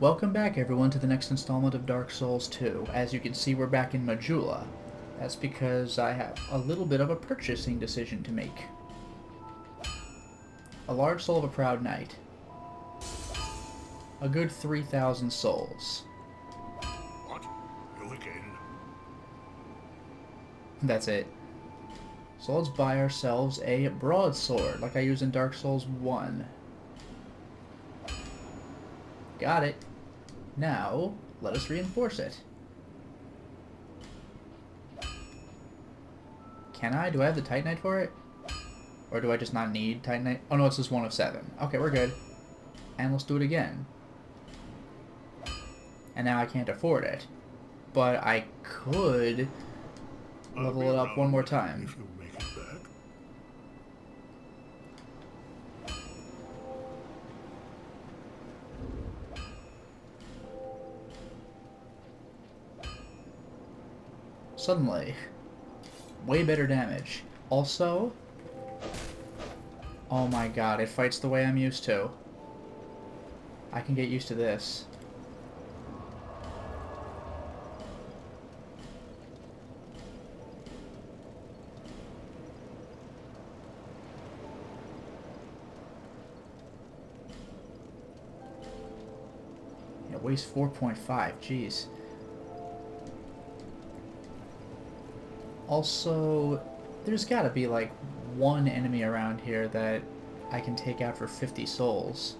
Welcome back everyone to the next installment of Dark Souls 2. As you can see, we're back in Majula. That's because I have a little bit of a purchasing decision to make. A large soul of a proud knight. A good 3,000 souls. What? You again? That's it. So let's buy ourselves a broadsword, like I use in Dark Souls 1. Got it. Now, let us reinforce it. Can I? Do I have the Titanite for it? Or do I just not need Titanite? Oh no, it's just 1 of 7. Okay, we're good. And let's do it again. And now I can't afford it. But I could level it up one more time. If you make it back. Suddenly, way better damage. Also, oh my god, it fights the way I'm used to. I can get used to this. It weighs 4.5, jeez. Also, there's gotta be like one enemy around here that I can take out for 50 souls.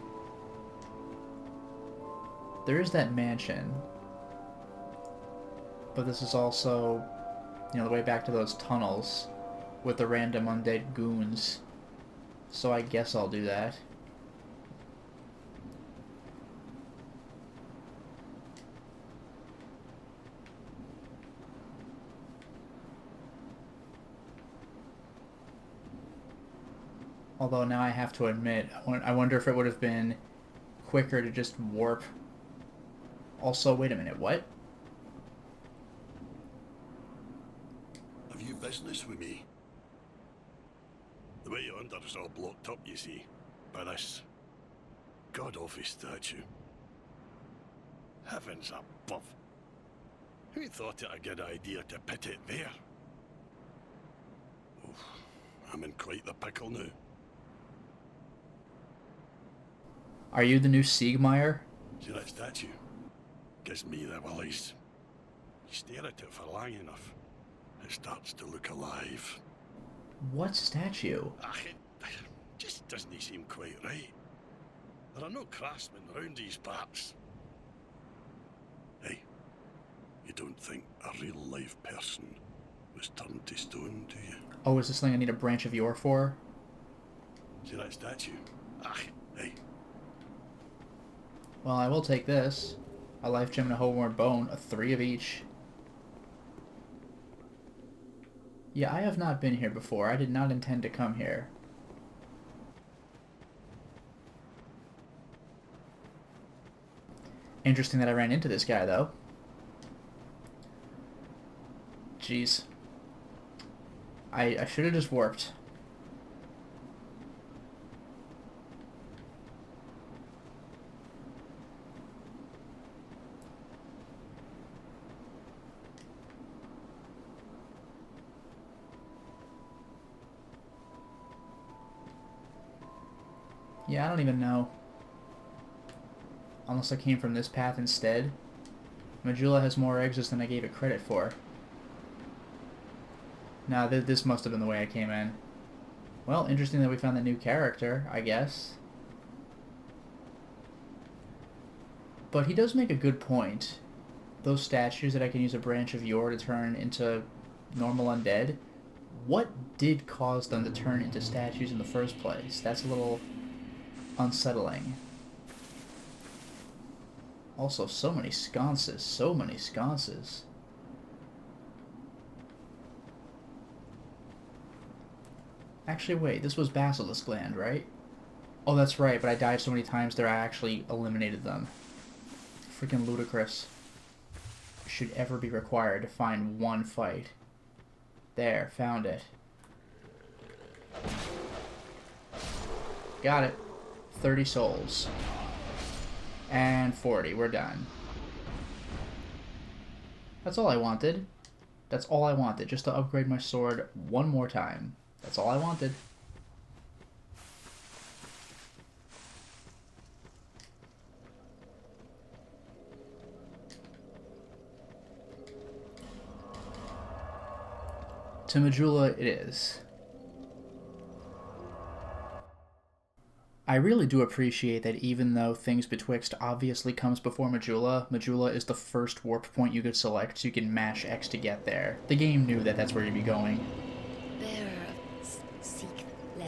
There is that mansion. But this is also, the way back to those tunnels with the random undead goons. So I guess I'll do that. Although now I have to admit, I wonder if it would have been quicker to just warp. Also, wait a minute, what? Have you business with me? The way you're under is all blocked up, you see, by this god-awful statue. Heavens above. Who thought it a good idea to put it there? Oof, I'm in quite the pickle now. Are you the new Siegmeyer? See that statue? Gives me the willies. You stare at it for long enough, it starts to look alive. What statue? It just doesn't seem quite right. There are no craftsmen round these parts. Hey, you don't think a real-life person was turned to stone, do you? Oh, is this thing I need a branch of yore for? See that statue? Hey. Well, I will take this. A life gem and a whole-worn bone, a 3 of each. Yeah, I have not been here before. I did not intend to come here. Interesting that I ran into this guy, though. Jeez. I should have just warped. Yeah, I don't even know. Unless I came from this path instead. Majula has more exits than I gave it credit for. Nah, this must have been the way I came in. Well, interesting that we found a new character, I guess. But he does make a good point. Those statues that I can use a branch of yore to turn into normal undead, what did cause them to turn into statues in the first place? That's a little unsettling. Also, so many sconces, so many sconces. Actually, wait, this was Basilisk Land, right? Oh, that's right, but I died so many times there I actually eliminated them. Freaking ludicrous. Should ever be required to find one fight. There, found it. Got it. 30 souls. And 40. We're done. That's all I wanted. That's all I wanted. Just to upgrade my sword one more time. That's all I wanted. To Majula it is. I really do appreciate that even though Things Betwixt obviously comes before Majula, Majula is the first warp point you could select so you can mash X to get there. The game knew that that's where you'd be going.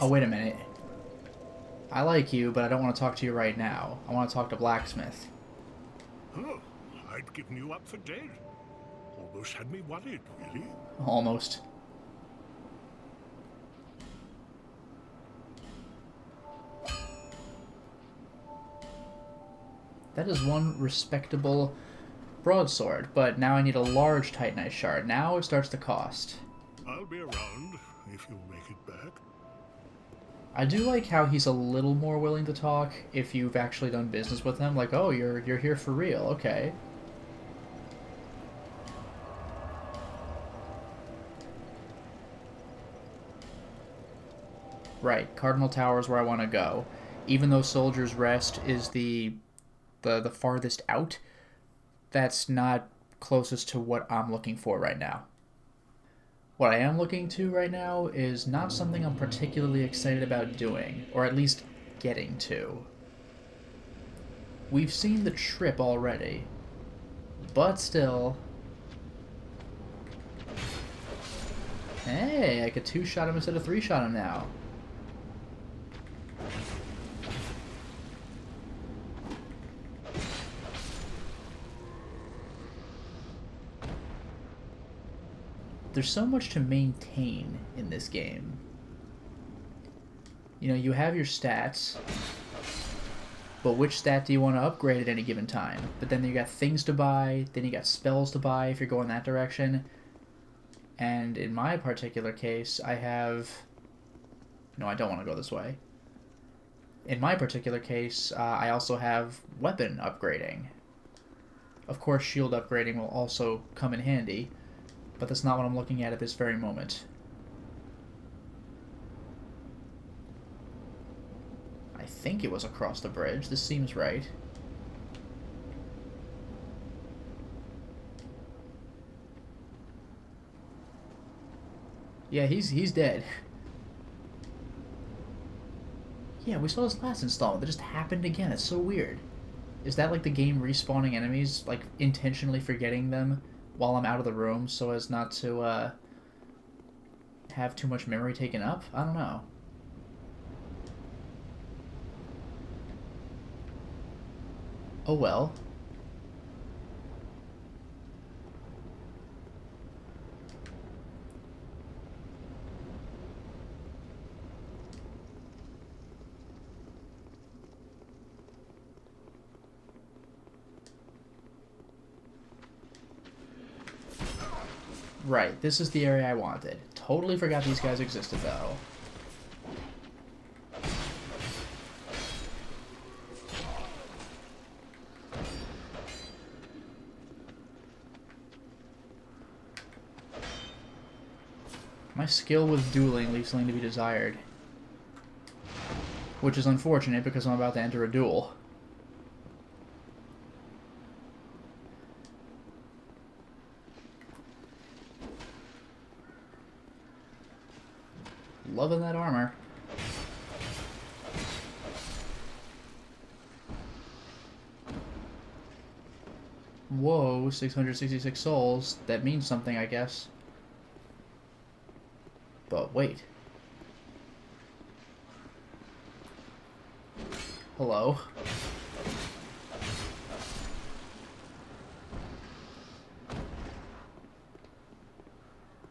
Oh, wait a minute. I like you, but I don't want to talk to you right now. I want to talk to Blacksmith. Oh, I'd given you up for dead. Almost had me worried, really. Almost. That is one respectable broadsword, but now I need a large Titanite shard. Now it starts to cost. I'll be around if you make it back. I do like how he's a little more willing to talk if you've actually done business with him. Like, oh, you're here for real, okay. Right, Cardinal Tower is where I want to go. Even though Soldier's Rest is the farthest out, that's not closest to what I'm looking for right now. What I am looking to right now is not something I'm particularly excited about doing, or at least getting to. We've seen the trip already, but still... Hey, I could 2-shot him instead of 3-shot him now. There's so much to maintain in this game. You know, you have your stats, but which stat do you want to upgrade at any given time? But then you got things to buy, then you got spells to buy if you're going that direction. And in my particular case, I have... No, I don't want to go this way. In my particular case, I also have weapon upgrading. Of course, shield upgrading will also come in handy, but that's not what I'm looking at this very moment. I think it was across the bridge. This seems right. Yeah, he's dead. Yeah, we saw this last installment. That just happened again. It's so weird. Is that like the game respawning enemies, like intentionally forgetting them while I'm out of the room so as not to have too much memory taken up? I don't know. Oh well. Right, this is the area I wanted. Totally forgot these guys existed, though. My skill with dueling leaves something to be desired. Which is unfortunate because I'm about to enter a duel. Loving that armor. Whoa, 666 souls. That means something, I guess. But wait. Hello?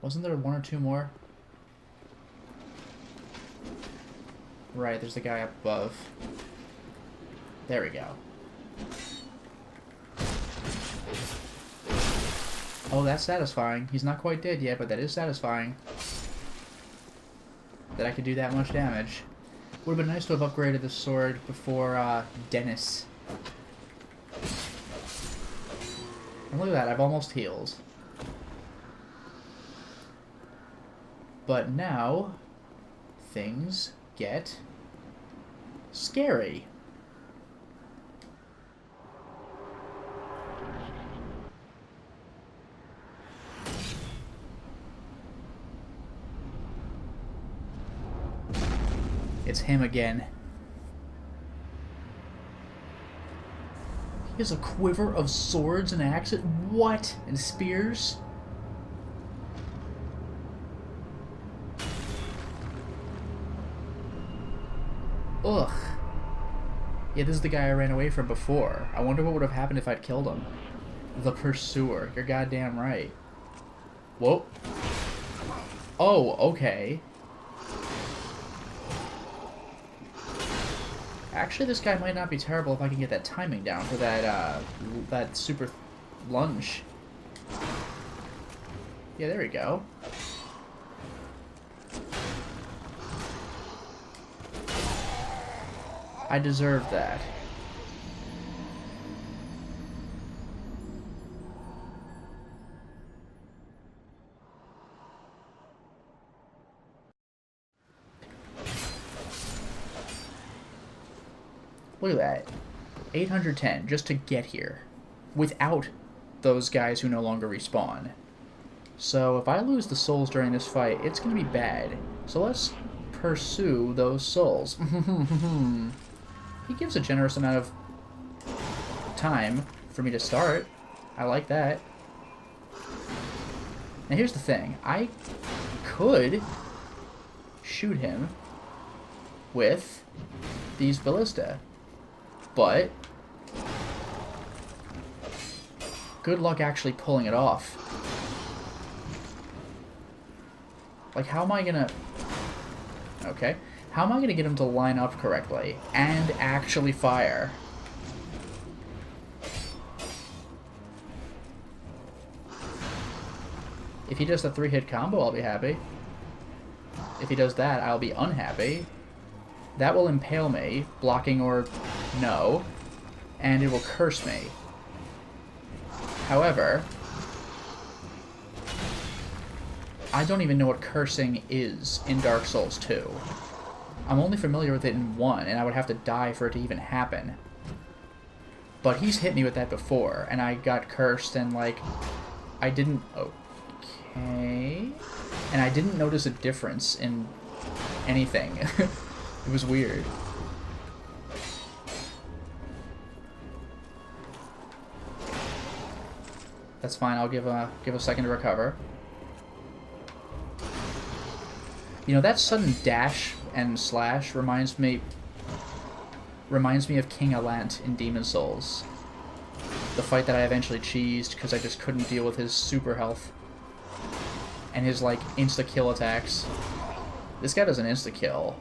Wasn't there one or two more? Right, there's the guy up above. There we go. Oh, that's satisfying. He's not quite dead yet, but that is satisfying. That I could do that much damage. Would have been nice to have upgraded the sword before Dennis And look at that, I've almost healed. But now, things get scary. It's him again. He has a quiver of swords and axes. What? And spears? Ugh. Yeah, this is the guy I ran away from before. I wonder what would have happened if I'd killed him. The Pursuer. You're goddamn right. Whoa. Oh, okay. Actually, this guy might not be terrible if I can get that timing down for that super lunge. Yeah, there we go. I deserve that. Look at that. 810 just to get here. Without those guys who no longer respawn. So if I lose the souls during this fight, it's going to be bad. So let's pursue those souls. He gives a generous amount of time for me to start. I like that. Now here's the thing. I could shoot him with these ballista. But good luck actually pulling it off. Like, how am I gonna... Okay. How am I gonna get him to line up correctly and actually fire? If he does the 3-hit combo, I'll be happy. If he does that, I'll be unhappy. That will impale me, blocking or no, and it will curse me. However, I don't even know what cursing is in Dark Souls 2. I'm only familiar with it in 1, and I would have to die for it to even happen. But he's hit me with that before, and I got cursed, and, like, I didn't... Okay... And I didn't notice a difference in anything. It was weird. That's fine, I'll give a second to recover. You know, that sudden dash and slash reminds me of King Allant in Demon Souls. The fight that I eventually cheesed because I just couldn't deal with his super health. And his, like, insta-kill attacks. This guy doesn't insta-kill.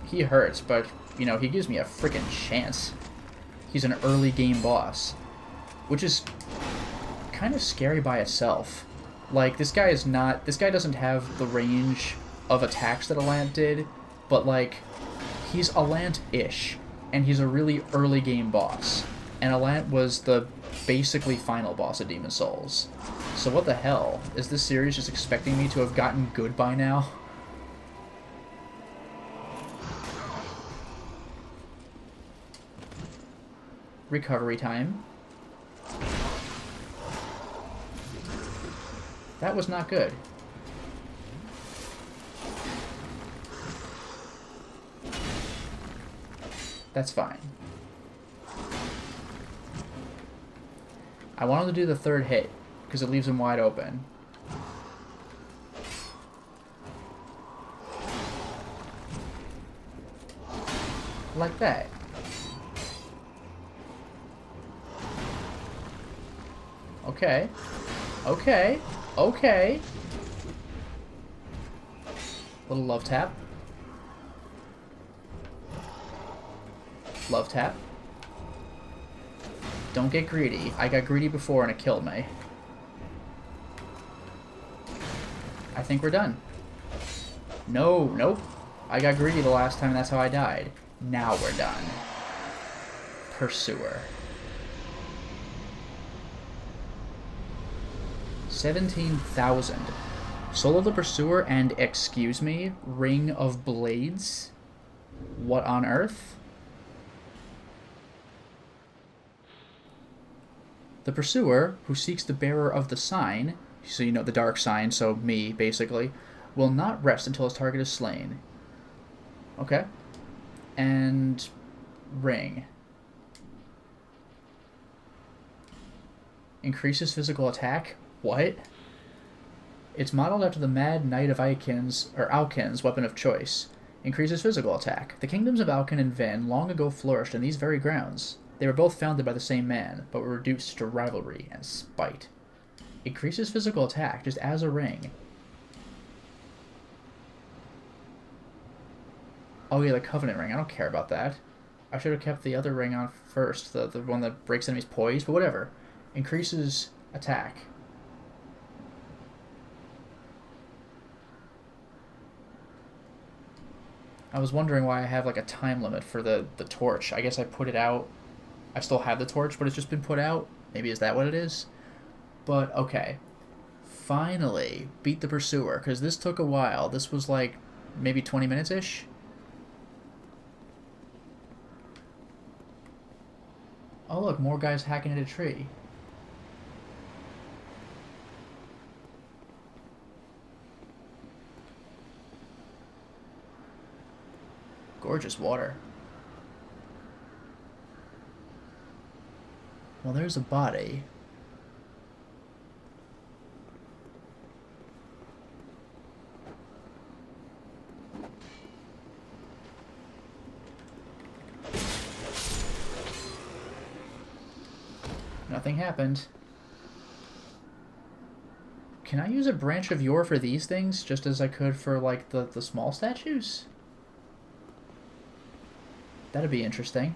He hurts, but, you know, he gives me a freaking chance. He's an early game boss. Which is kind of scary by itself. Like, this guy doesn't have the range of attacks that Allant did, but, like, he's Allant-ish, and he's a really early game boss. And Allant was the basically final boss of Demon Souls. So what the hell? Is this series just expecting me to have gotten good by now? Recovery time. That was not good. That's fine. I want him to do the 3rd hit, because it leaves him wide open. Like that. Okay. Okay. Okay. Little love tap. Love tap. Don't get greedy. I got greedy before and it killed me. I think we're done. No, nope. I got greedy the last time and that's how I died. Now we're done. Pursuer. 17,000. Soul of the Pursuer and, excuse me, Ring of Blades? What on earth? The Pursuer, who seeks the bearer of the sign, so you know the dark sign, so me, basically, will not rest until his target is slain. Okay. And ring. Increases physical attack? What? It's modeled after the Mad Knight of Alkin's weapon of choice. Increases physical attack. The kingdoms of Alkin and Ven long ago flourished in these very grounds. They were both founded by the same man, but were reduced to rivalry and spite. Increases physical attack, just as a ring. Oh yeah, the Covenant ring. I don't care about that. I should have kept the other ring on first, the one that breaks enemies' poise, but whatever. Increases attack. I was wondering why I have like a time limit for the torch. I guess I put it out. I still have the torch, but it's just been put out. Maybe is that what it is? But okay. Finally beat the Pursuer, because this took a while. This was like maybe 20 minutes-ish. Oh look, more guys hacking at a tree. Gorgeous water. Well, there's a body. Nothing happened. Can I use a branch of yore for these things, just as I could for, like, the small statues? That'd be interesting.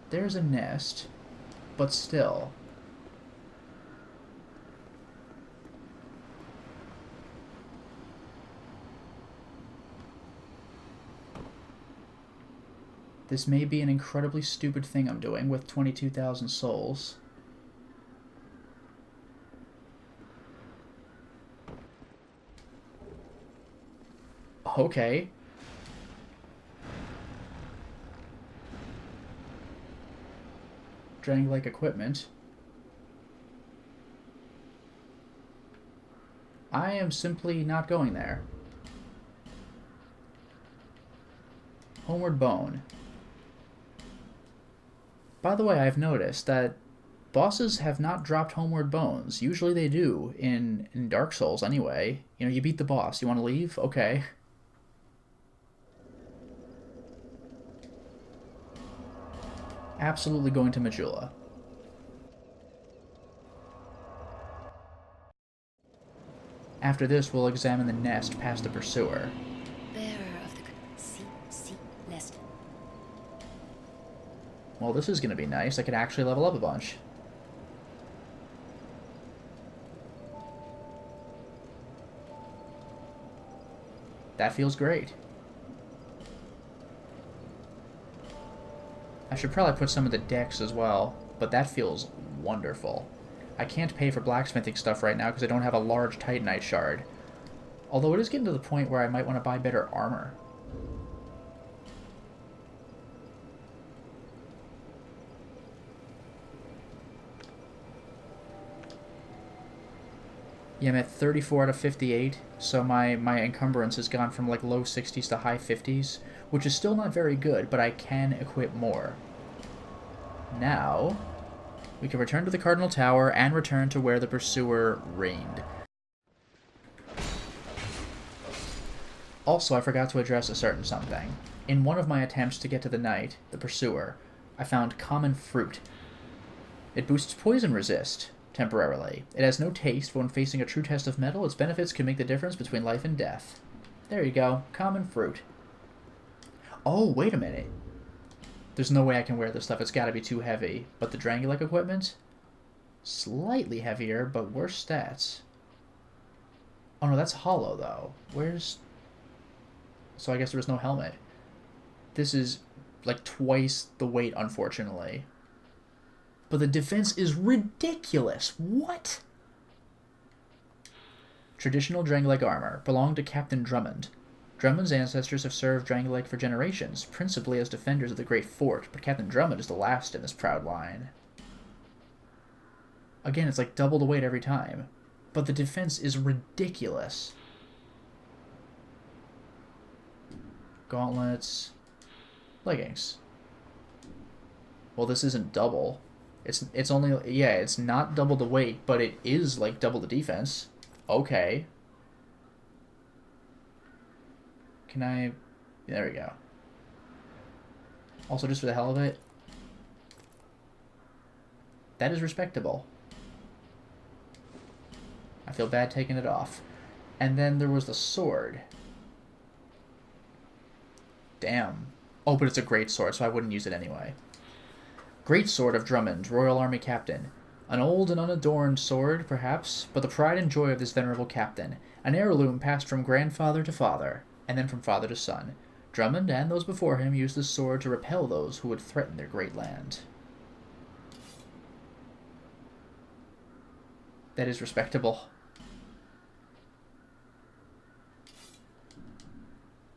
There's a nest, but still. This may be an incredibly stupid thing I'm doing with 22,000 souls. Okay. Drang-like equipment. I am simply not going there. Homeward Bone. By the way, I've noticed that bosses have not dropped Homeward Bones. Usually they do, in Dark Souls anyway. You know, you beat the boss. You want to leave? Okay. Absolutely going to Majula. After this, we'll examine the nest past the Pursuer. Bearer of the nest. Well, this is going to be nice. I could actually level up a bunch. That feels great. I should probably put some of the decks as well, but that feels wonderful. I can't pay for blacksmithing stuff right now because I don't have a large Titanite shard. Although it is getting to the point where I might want to buy better armor. Yeah, I'm at 34 out of 58, so my encumbrance has gone from like low 60s to high 50s, which is still not very good, but I can equip more. Now, we can return to the Cardinal Tower and return to where the Pursuer reigned. Also, I forgot to address a certain something. In one of my attempts to get to the knight, the Pursuer, I found common fruit. It boosts poison resist, temporarily. It has no taste, but when facing a true test of metal, its benefits can make the difference between life and death. There you go, common fruit. Oh, wait a minute. There's no way I can wear this stuff, it's gotta be too heavy. But the Drangulek equipment? Slightly heavier, but worse stats. Oh no, that's hollow, though. Where's... So I guess there was no helmet. This is like twice the weight, unfortunately. But the defense is ridiculous. What? Traditional Drangleic armor belonged to Captain Drummond. Drummond's ancestors have served Drangleic for generations, principally as defenders of the Great Fort, but Captain Drummond is the last in this proud line. Again, it's like double the weight every time. But the defense is ridiculous. Gauntlets. Leggings. Well, this isn't double. It's only... Yeah, it's not double the weight, but it is like double the defense. Okay. Can I... There we go. Also, just for the hell of it, that is respectable. I feel bad taking it off. And then there was the sword. Damn. Oh, but it's a great sword, so I wouldn't use it anyway. Great Sword of Drummond, Royal Army Captain. An old and unadorned sword, perhaps, but the pride and joy of this venerable captain. An heirloom passed from grandfather to father, and then from father to son. Drummond and those before him used this sword to repel those who would threaten their great land. That is respectable.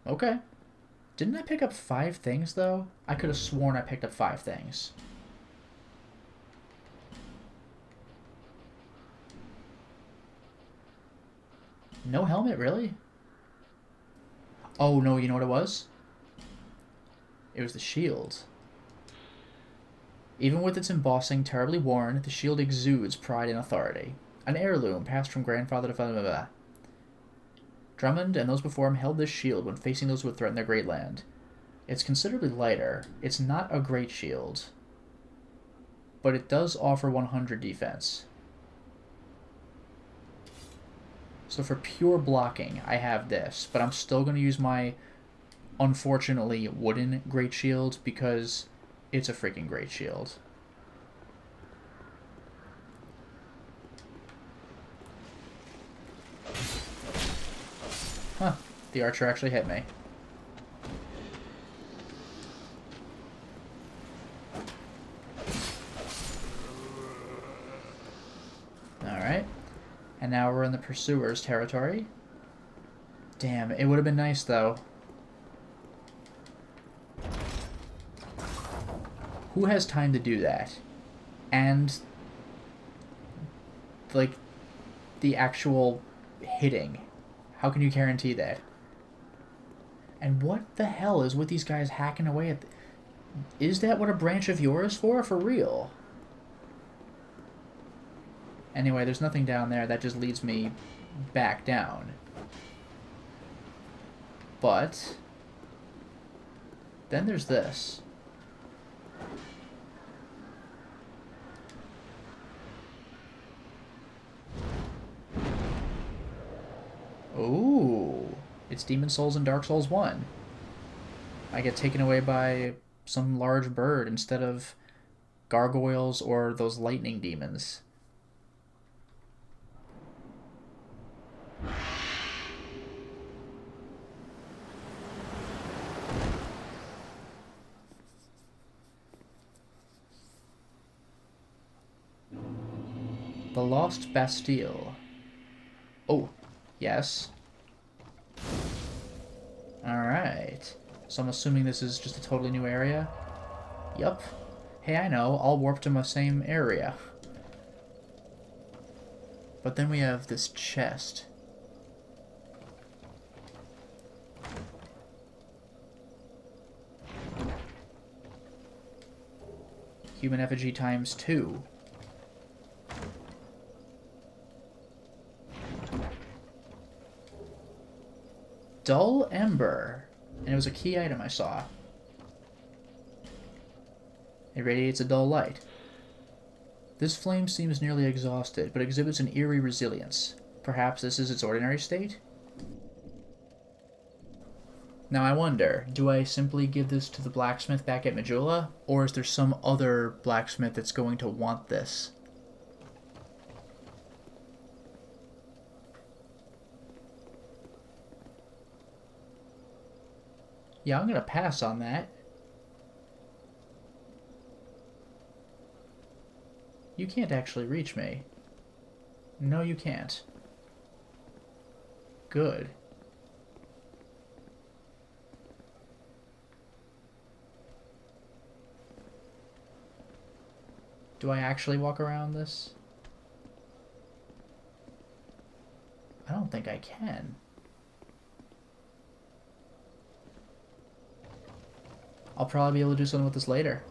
Okay. Didn't I pick up 5 things, though? I could have sworn I picked up 5 things. No helmet, really? Oh, no, you know what it was? It was the shield. Even with its embossing terribly worn, the shield exudes pride and authority. An heirloom passed from grandfather to father. Drummond and those before him held this shield when facing those who would threaten their great land. It's considerably lighter. It's not a great shield, but it does offer 100 defense. So for pure blocking, I have this, but I'm still going to use my, unfortunately, wooden great shield because it's a freaking great shield. Huh, the archer actually hit me. Alright. And now we're in the pursuer's territory. Damn, it would have been nice, though. Who has time to do that? And, like, the actual hitting. How can you guarantee that? And what the hell is with these guys hacking away at... Is that what a branch of yours is for? For real? Anyway, there's nothing down there. That just leads me back down. But then there's this. Ooh, it's Demon Souls and Dark Souls 1. I get taken away by some large bird instead of gargoyles or those lightning demons. The Lost Bastille. Oh, yes. Alright. So I'm assuming this is just a totally new area? Yup. Hey, I know. I'll warp to my same area. But then we have this chest. Human effigy times 2. Dull Ember. And it was a key item I saw. It radiates a dull light. This flame seems nearly exhausted, but exhibits an eerie resilience. Perhaps this is its ordinary state? Now I wonder, do I simply give this to the blacksmith back at Majula? Or is there some other blacksmith that's going to want this? Yeah, I'm gonna pass on that. You can't actually reach me. No, you can't. Good. Do I actually walk around this? I don't think I can. I'll probably be able to do something with this later.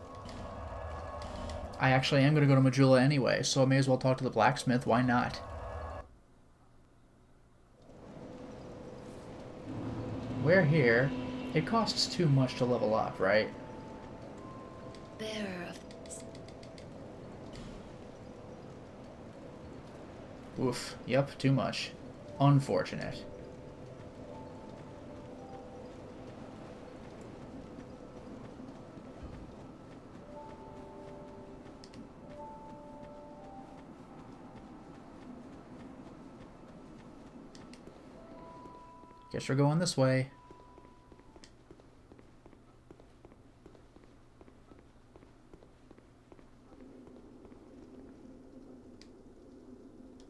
I actually am going to go to Majula anyway, so I may as well talk to the blacksmith. Why not? We're here. It costs too much to level up, right? Bearer of Oof. Yep, too much. Unfortunate. Guess we're going this way.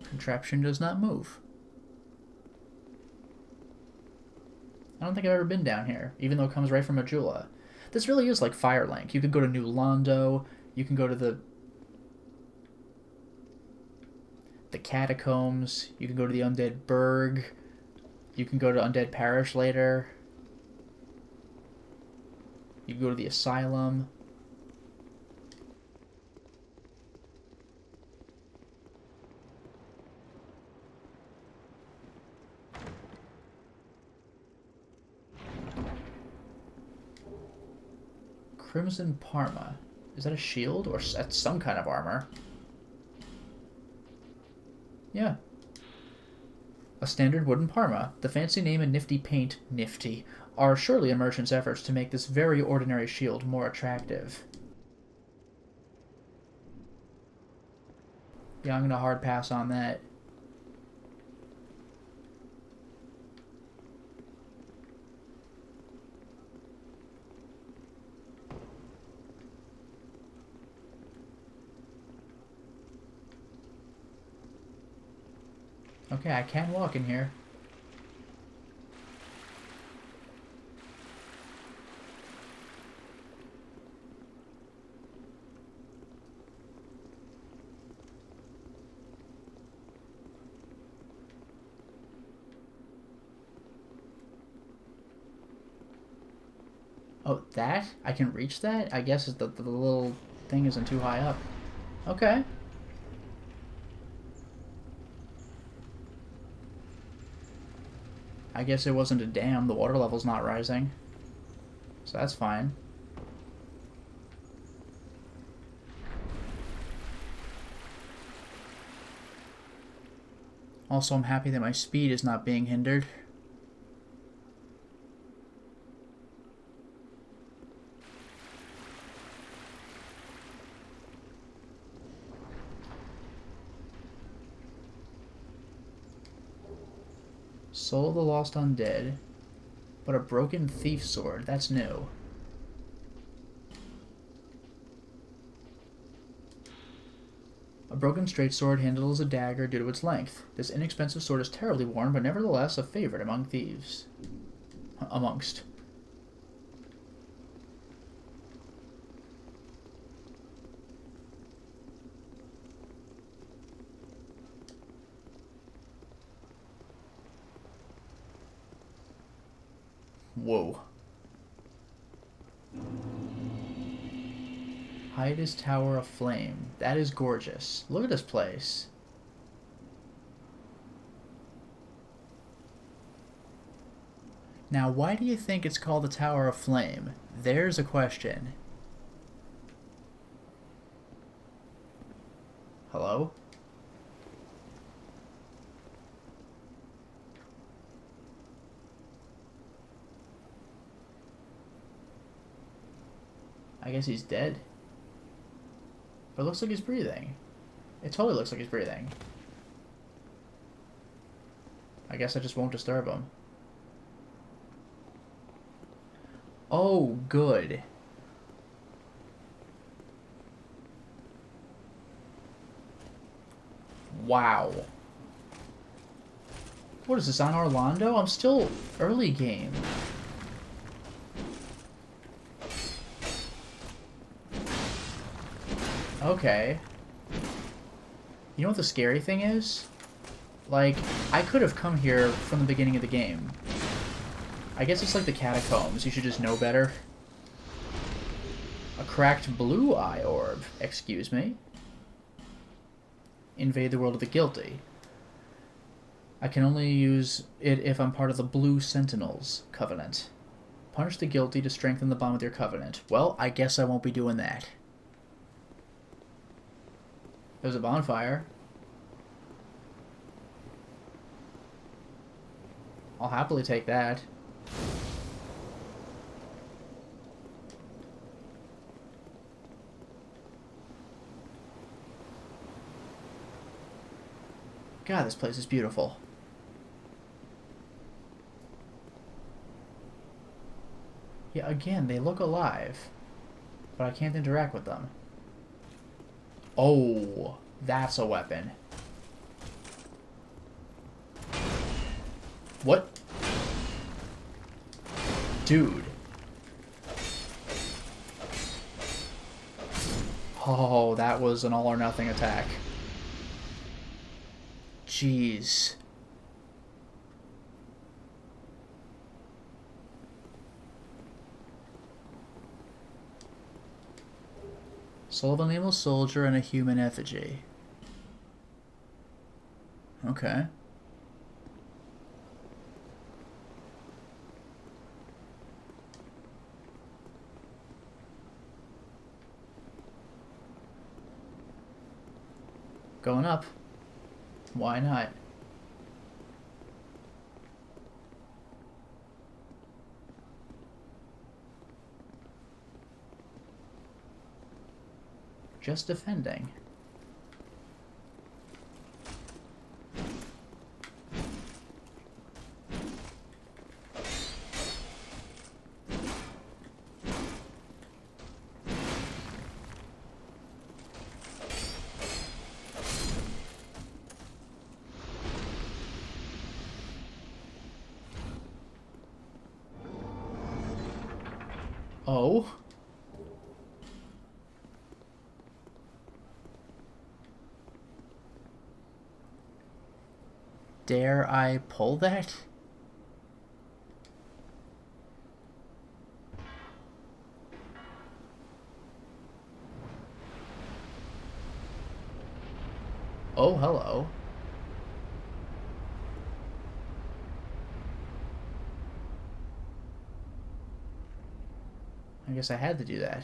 Contraption does not move. I don't think I've ever been down here, even though it comes right from Majula. This really is like Firelink. You could go to New Londo, you can go to the catacombs, you can go to the Undead Burg, you can go to Undead Parish later, you can go to the Asylum. Crimson Parma. Is that a shield? Or that's some kind of armor? Yeah. A standard wooden Parma. The fancy name and nifty paint, nifty, are surely a merchant's efforts to make this very ordinary shield more attractive. Yeah, I'm gonna hard pass on that. Okay, I can walk in here. Oh, that? I can reach that? I guess the little thing isn't too high up. Okay. I guess it wasn't a dam. The water level's not rising. So that's fine. Also, I'm happy that my speed is not being hindered. Soul of the Lost Undead, but a broken thief sword. That's new. A broken straight sword handles a dagger due to its length. This inexpensive sword is terribly worn, but nevertheless a favorite among thieves. Amongst. Whoa. Heide's Tower of Flame. That is gorgeous. Look at this place. Now, why do you think it's called the Tower of Flame? There's a question. Hello? I guess he's dead. But it looks like he's breathing. It totally looks like he's breathing. I guess I just won't disturb him. Oh, good. Wow. What is this, on Orlando? I'm still early game. Okay. You know what the scary thing is? Like, I could have come here from the beginning of the game. I guess it's like the catacombs. You should just know better. A cracked blue eye orb. Excuse me. Invade the world of the guilty. I can only use it if I'm part of the Blue Sentinels Covenant. Punish the guilty to strengthen the bond with your covenant. Well, I guess I won't be doing that. There's a bonfire. I'll happily take that. God, this place is beautiful. Yeah, again, they look alive, but I can't interact with them. Oh, that's a weapon. What? Dude. Oh, that was an all or nothing attack. Jeez. Soul of a nameless soldier and a human effigy. Okay. Going up. Why not? Just defending. Oh. Dare I pull that? Oh, hello. I guess I had to do that.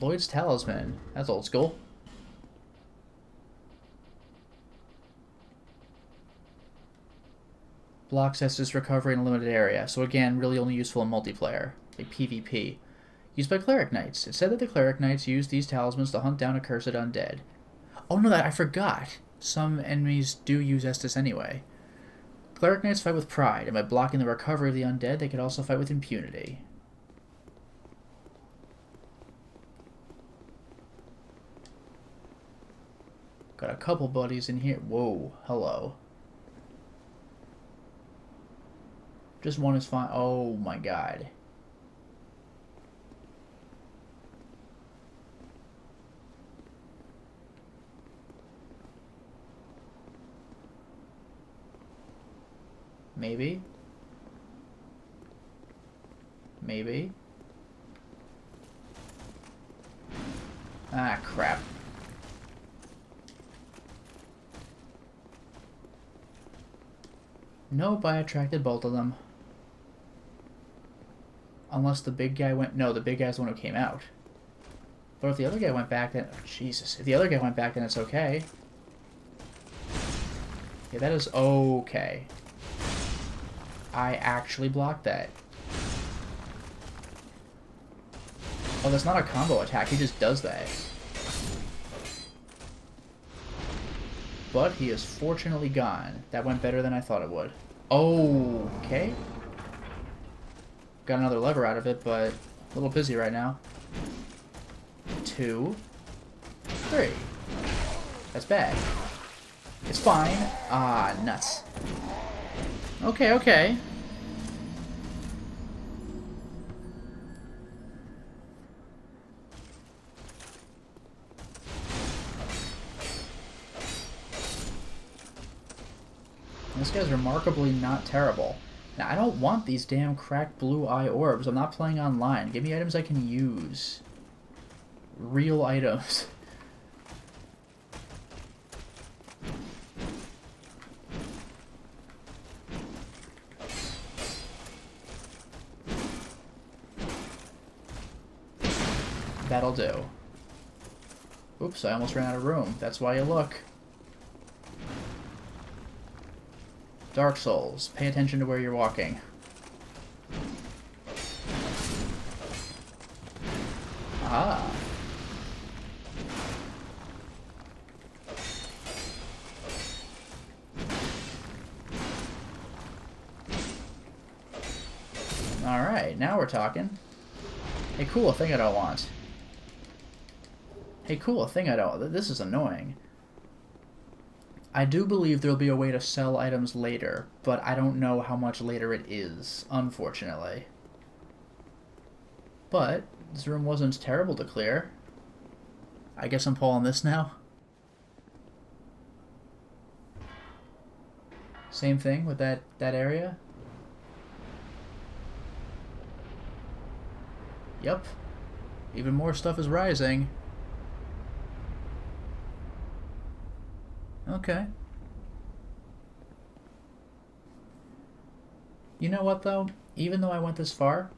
Lloyd's Talisman. That's old school. Blocks Estus recovery in a limited area, so again, really only useful in multiplayer, like PvP. Used by Cleric Knights. It said that the Cleric Knights use these talismans to hunt down accursed undead. Oh no, that I forgot. Some enemies do use Estus anyway. Cleric Knights fight with pride, and by blocking the recovery of the undead, they can also fight with impunity. Got a couple buddies in here. Whoa, hello. Just one is fine. Oh my god. Maybe. Maybe. Ah, crap. Nope, I attracted both of them. Unless the big guy went... No, the big guy's the one who came out. But if the other guy went back, then... Oh, Jesus. If the other guy went back, then it's okay. Yeah, that is okay. I actually blocked that. Oh, that's not a combo attack. He just does that. But he is fortunately gone. That went better than I thought it would. Okay. Got another lever out of it, but a little busy right now. 2, 3. That's bad. It's fine. Ah, nuts. Okay, okay. This guy's remarkably not terrible. Now, I don't want these damn cracked blue eye orbs. I'm not playing online. Give me items I can use. Real items. That'll do. Oops, I almost ran out of room. That's why you look. Dark Souls. Pay attention to where you're walking. Ah. Alright, now we're talking. Hey, cool, a thing I don't want. Hey, cool, a thing I don't... This is annoying. I do believe there'll be a way to sell items later, but I don't know how much later it is, unfortunately. But this room wasn't terrible to clear. I guess I'm pulling this now. Same thing with that area. Yep. Even more stuff is rising. Okay. You know what, though? Even though I went this far,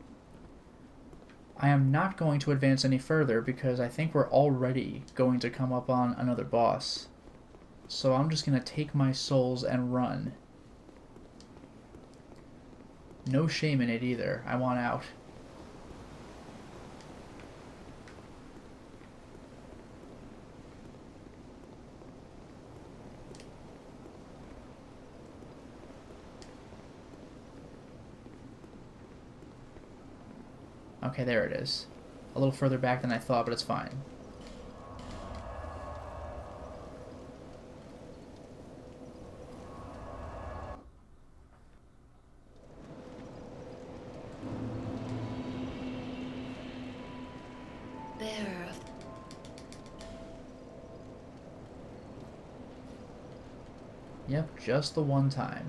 I am not going to advance any further because I think we're already going to come up on another boss. So I'm just going to take my souls and run. No shame in it either. I want out. Okay, there it is. A little further back than I thought, but it's fine. Bearer of... Yep, just the one time.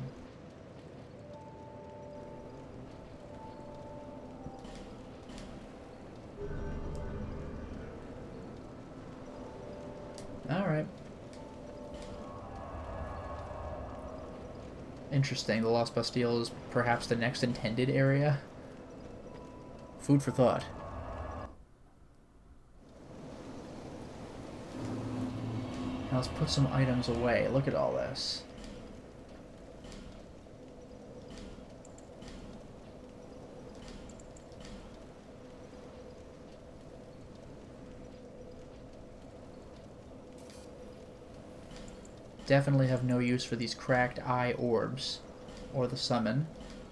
Alright. Interesting, the Lost Bastille is perhaps the next intended area. Food for thought. Now let's put some items away. Look at all this. Definitely have no use for these cracked eye orbs or the summon.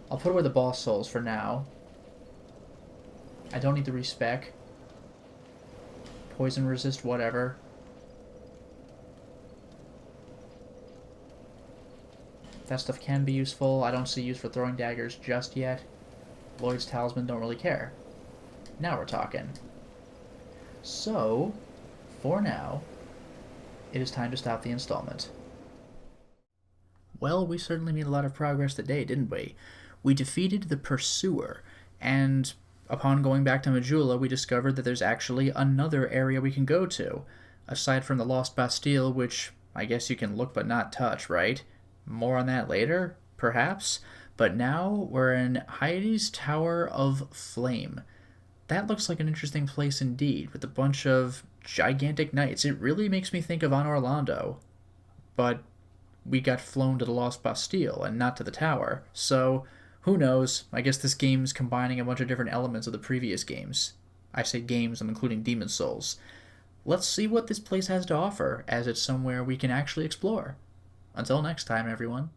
I'll put away the boss souls for now. I don't need the respec. Poison resist, whatever. That stuff can be useful. I don't see use for throwing daggers just yet. Lloyd's Talisman, don't really care. Now we're talking. So, for now, it is time to stop the installment. Well, we certainly made a lot of progress today, didn't we? We defeated the Pursuer, and upon going back to Majula, we discovered that there's actually another area we can go to, aside from the Lost Bastille, which I guess you can look but not touch, right? More on that later, perhaps? But now we're in Heide's Tower of Flame. That looks like an interesting place indeed, with a bunch of gigantic knights. It really makes me think of Anor Londo, but we got flown to the Lost Bastille and not to the tower. So, who knows? I guess this game's combining a bunch of different elements of the previous games. I say games, I'm including Demon's Souls. Let's see what this place has to offer, as it's somewhere we can actually explore. Until next time, everyone.